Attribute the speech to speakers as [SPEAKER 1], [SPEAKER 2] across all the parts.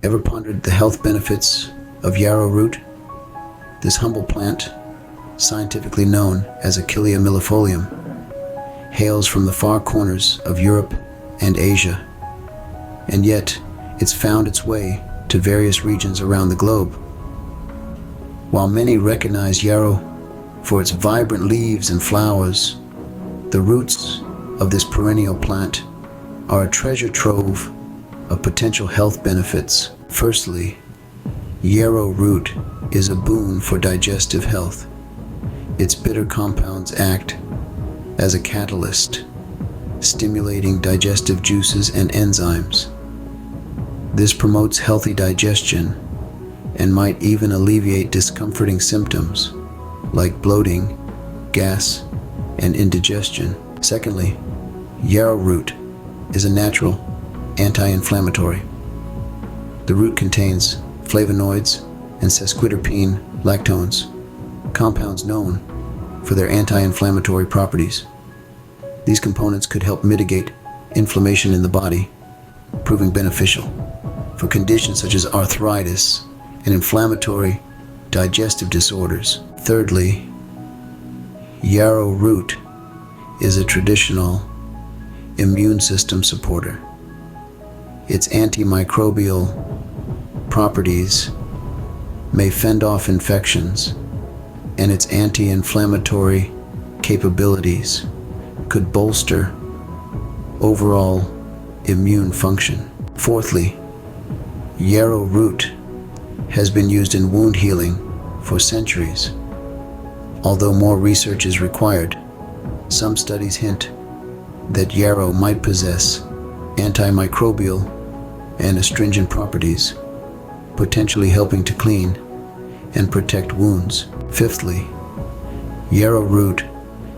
[SPEAKER 1] Ever pondered the health benefits of yarrow root? This humble plant, scientifically known as Achillea millefolium, hails from the far corners of Europe and Asia, and yet it's found its way to various regions around the globe. While many recognize yarrow for its vibrant leaves and flowers, the roots of this perennial plant are a treasure trove of potential health benefits. Firstly, yarrow root is a boon for digestive health. Its bitter compounds act as a catalyst, stimulating digestive juices and enzymes. This promotes healthy digestion and might even alleviate discomforting symptoms like bloating, gas, and indigestion. Secondly, yarrow root is a natural anti-inflammatory. The root contains flavonoids and sesquiterpene lactones, compounds known for their anti-inflammatory properties. These components could help mitigate inflammation in the body, proving beneficial for conditions such as arthritis and inflammatory digestive disorders. Thirdly, yarrow root is a traditional immune system supporter. Its antimicrobial properties may fend off infections, and its anti-inflammatory capabilities could bolster overall immune function. Fourthly, yarrow root has been used in wound healing for centuries. Although more research is required, some studies hint that yarrow might possess antimicrobial and astringent properties, potentially helping to clean and protect wounds. Fifthly, yarrow root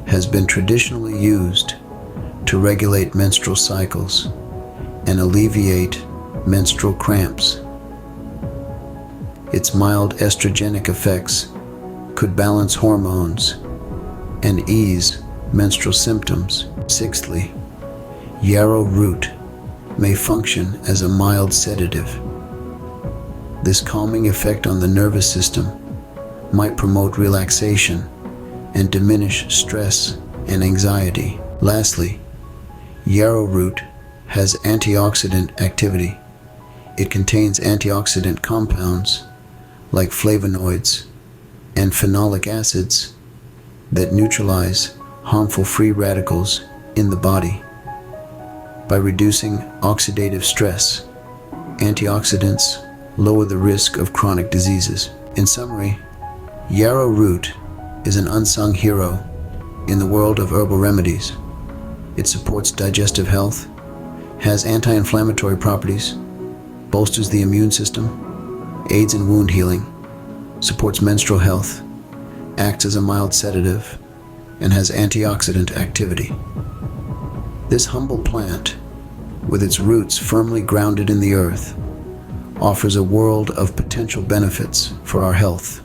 [SPEAKER 1] has been traditionally used to regulate menstrual cycles and alleviate menstrual cramps. Its mild estrogenic effects could balance hormones and ease menstrual symptoms. Sixthly, yarrow root may function as a mild sedative. This calming effect on the nervous system might promote relaxation and diminish stress and anxiety. Lastly, yarrow root has antioxidant activity. It contains antioxidant compounds like flavonoids and phenolic acids that neutralize harmful free radicals in the body. By reducing oxidative stress, antioxidants lower the risk of chronic diseases. In summary, yarrow root is an unsung hero in the world of herbal remedies. It supports digestive health, has anti-inflammatory properties, bolsters the immune system, aids in wound healing, supports menstrual health, acts as a mild sedative, and has antioxidant activity. This humble plant, with its roots firmly grounded in the earth, offers a world of potential benefits for our health.